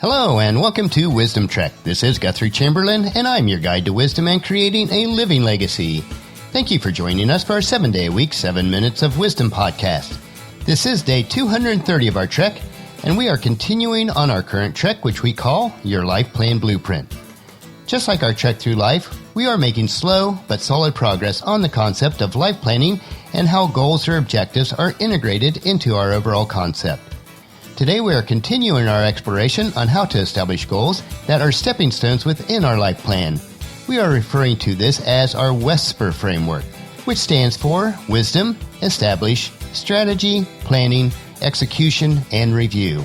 Hello and welcome to Wisdom Trek. This is Guthrie Chamberlain and I'm your guide to wisdom and creating a living legacy. Thank you for joining us for our 7-day-a-week, 7 Minutes of Wisdom podcast. This is day 230 of our trek and we are continuing on our current trek, which we call Your Life Plan Blueprint. Just like our trek through life, we are making slow but solid progress on the concept of life planning and how goals or objectives are integrated into our overall concept. Today we are continuing our exploration on how to establish goals that are stepping stones within our life plan. We are referring to this as our WESPER framework, which stands for Wisdom, Establish, Strategy, Planning, Execution, and Review.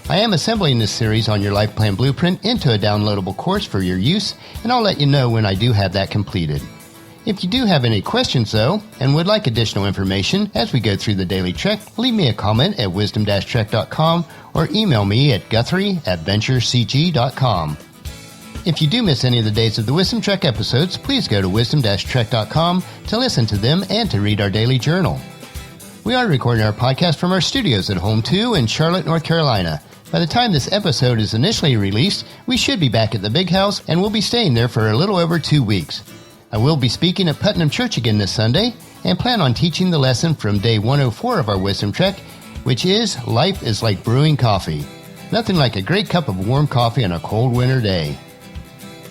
I am assembling this series on your life plan blueprint into a downloadable course for your use, and I'll let you know when I do have that completed. If you do have any questions, though, and would like additional information as we go through the daily trek, leave me a comment at wisdom-trek.com or email me at guthrie@venturecg.com. If you do miss any of the days of the Wisdom Trek episodes, please go to wisdom-trek.com to listen to them and to read our daily journal. We are recording our podcast from our studios at Home 2 in Charlotte, North Carolina. By the time this episode is initially released, we should be back at the big house and we'll be staying there for a little over 2 weeks. I will be speaking at Putnam Church again this Sunday and plan on teaching the lesson from day 104 of our Wisdom Trek, which is Life is like brewing coffee. Nothing like a great cup of warm coffee on a cold winter day.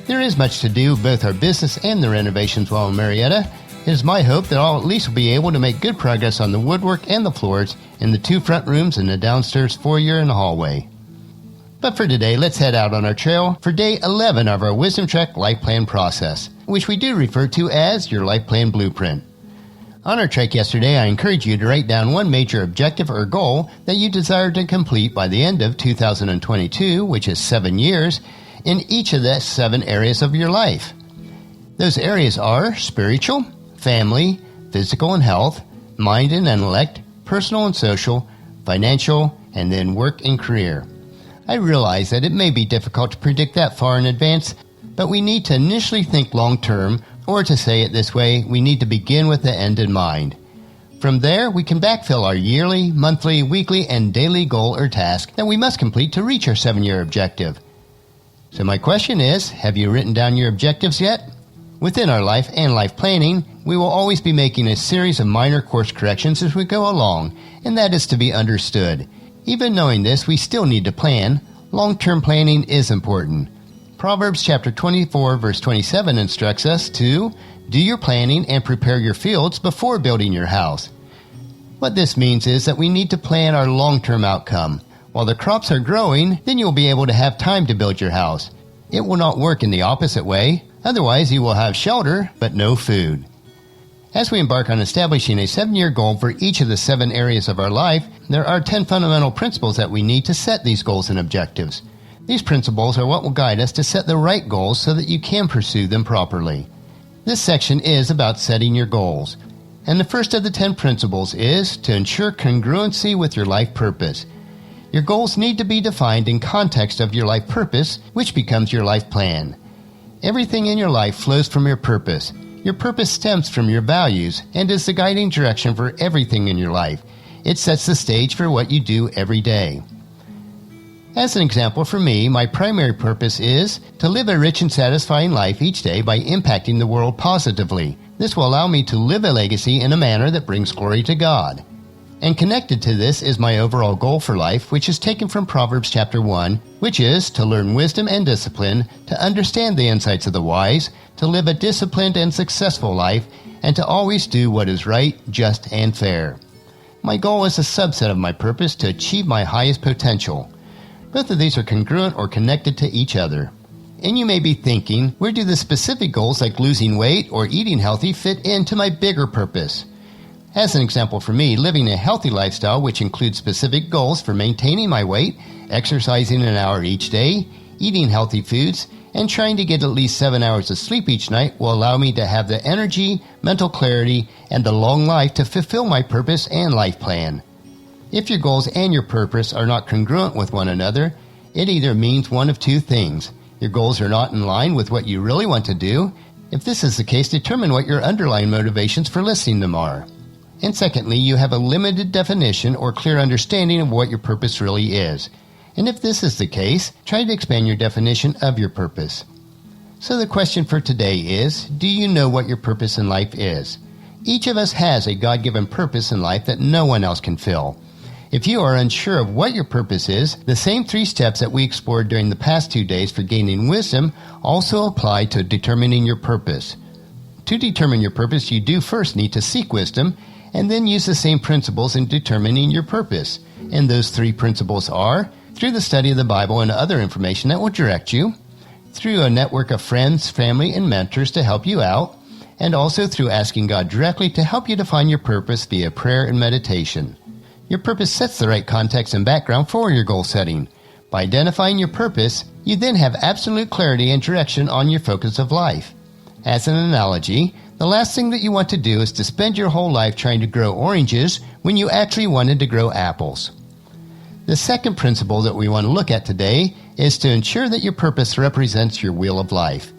There is much to do, both our business and the renovations while in Marietta. It is my hope that I'll at least be able to make good progress on the woodwork and the floors in the 2 front rooms and the downstairs foyer and the hallway. But for today, let's head out on our trail for day 11 of our Wisdom Trek Life Plan process, which we do refer to as your Life Plan Blueprint. On our trek yesterday, I encourage you to write down one major objective or goal that you desire to complete by the end of 2022, which is 7 years, in each of the 7 areas of your life. Those areas are spiritual, family, physical and health, mind and intellect, personal and social, financial, and then work and career. I realize that it may be difficult to predict that far in advance, but we need to initially think long-term, or to say it this way, we need to begin with the end in mind. From there, we can backfill our yearly, monthly, weekly, and daily goal or task that we must complete to reach our 7-year objective. So my question is, have you written down your objectives yet? Within our life and life planning, we will always be making a series of minor course corrections as we go along, and that is to be understood. Even knowing this, we still need to plan. Long-term planning is important. Proverbs chapter 24, verse 27 instructs us to do your planning and prepare your fields before building your house. What this means is that we need to plan our long-term outcome. While the crops are growing, then you'll be able to have time to build your house. It will not work in the opposite way. Otherwise, you will have shelter, but no food. As we embark on establishing a 7-year goal for each of the 7 areas of our life, there are 10 fundamental principles that we need to set these goals and objectives. These principles are what will guide us to set the right goals so that you can pursue them properly. This section is about setting your goals. And the first of the 10 principles is to ensure congruency with your life purpose. Your goals need to be defined in context of your life purpose, which becomes your life plan. Everything in your life flows from your purpose. Your purpose stems from your values and is the guiding direction for everything in your life. It sets the stage for what you do every day. As an example for me, my primary purpose is to live a rich and satisfying life each day by impacting the world positively. This will allow me to live a legacy in a manner that brings glory to God. And connected to this is my overall goal for life, which is taken from Proverbs chapter 1, which is to learn wisdom and discipline, to understand the insights of the wise, to live a disciplined and successful life, and to always do what is right, just, and fair. My goal is a subset of my purpose to achieve my highest potential. Both of these are congruent or connected to each other. And you may be thinking, where do the specific goals like losing weight or eating healthy fit into my bigger purpose? As an example for me, living a healthy lifestyle which includes specific goals for maintaining my weight, exercising an hour each day, eating healthy foods, and trying to get at least 7 hours of sleep each night will allow me to have the energy, mental clarity, and the long life to fulfill my purpose and life plan. If your goals and your purpose are not congruent with one another, it either means one of 2 things. Your goals are not in line with what you really want to do. If this is the case, determine what your underlying motivations for listing them are. And secondly, you have a limited definition or clear understanding of what your purpose really is. And if this is the case, try to expand your definition of your purpose. So the question for today is, do you know what your purpose in life is? Each of us has a God-given purpose in life that no one else can fill. If you are unsure of what your purpose is, the same 3 steps that we explored during the past 2 days for gaining wisdom also apply to determining your purpose. To determine your purpose, you do first need to seek wisdom, and then use the same principles in determining your purpose. And those 3 principles are, through the study of the Bible and other information that will direct you, through a network of friends, family, and mentors to help you out, and also through asking God directly to help you define your purpose via prayer and meditation. Your purpose sets the right context and background for your goal setting. By identifying your purpose, you then have absolute clarity and direction on your focus of life. As an analogy, the last thing that you want to do is to spend your whole life trying to grow oranges when you actually wanted to grow apples. The second principle that we want to look at today is to ensure that your purpose represents your wheel of life.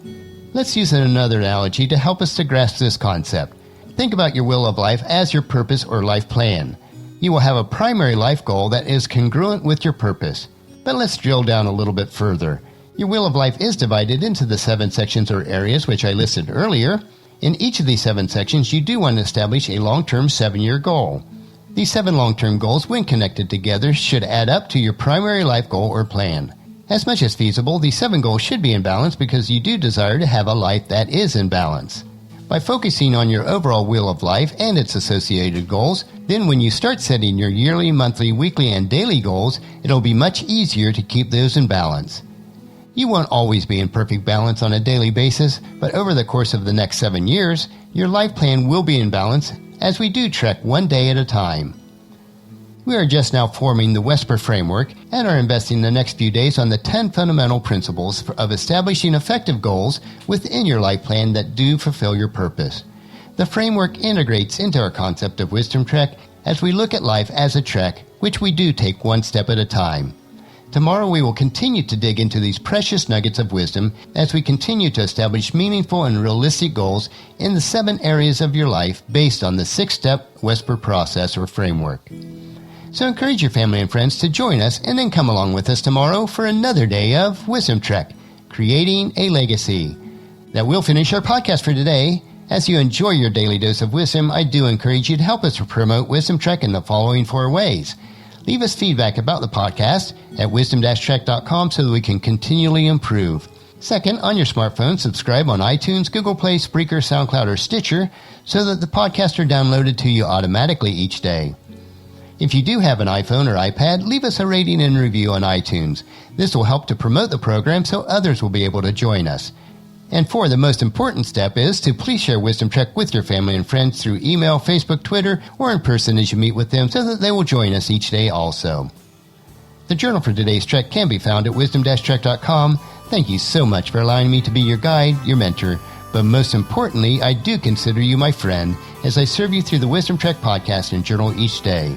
Let's use another analogy to help us to grasp this concept. Think about your wheel of life as your purpose or life plan. You will have a primary life goal that is congruent with your purpose. But let's drill down a little bit further. Your wheel of life is divided into the 7 sections or areas which I listed earlier. In each of these 7 sections, you do want to establish a long-term 7-year goal. These 7 long-term goals, when connected together, should add up to your primary life goal or plan. As much as feasible, these 7 goals should be in balance because you do desire to have a life that is in balance. By focusing on your overall wheel of life and its associated goals, then when you start setting your yearly, monthly, weekly, and daily goals, it'll be much easier to keep those in balance. You won't always be in perfect balance on a daily basis, but over the course of the next 7 years, your life plan will be in balance as we do trek one day at a time. We are just now forming the Whisper framework and are investing the next few days on the 10 fundamental principles of establishing effective goals within your life plan that do fulfill your purpose. The framework integrates into our concept of Wisdom Trek as we look at life as a trek, which we do take one step at a time. Tomorrow we will continue to dig into these precious nuggets of wisdom as we continue to establish meaningful and realistic goals in the 7 areas of your life based on the 6-step Whisper process or framework. So encourage your family and friends to join us and then come along with us tomorrow for another day of Wisdom Trek, Creating a Legacy. That will finish our podcast for today. As you enjoy your daily dose of wisdom, I do encourage you to help us to promote Wisdom Trek in the following 4 ways. Leave us feedback about the podcast at wisdom-trek.com so that we can continually improve. Second, on your smartphone, subscribe on iTunes, Google Play, Spreaker, SoundCloud, or Stitcher so that the podcasts are downloaded to you automatically each day. If you do have an iPhone or iPad, leave us a rating and review on iTunes. This will help to promote the program so others will be able to join us. And 4, the most important step is to please share Wisdom Trek with your family and friends through email, Facebook, Twitter, or in person as you meet with them so that they will join us each day also. The journal for today's trek can be found at wisdom-trek.com. Thank you so much for allowing me to be your guide, your mentor, but most importantly, I do consider you my friend as I serve you through the Wisdom Trek podcast and journal each day.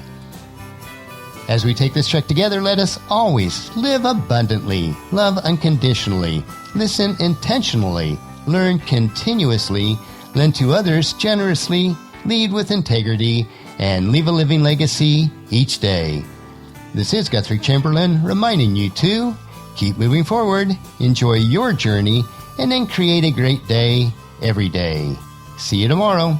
As we take this trek together, let us always live abundantly, love unconditionally, listen intentionally, learn continuously, lend to others generously, lead with integrity, and leave a living legacy each day. This is Guthrie Chamberlain reminding you to keep moving forward, enjoy your journey, and then create a great day every day. See you tomorrow.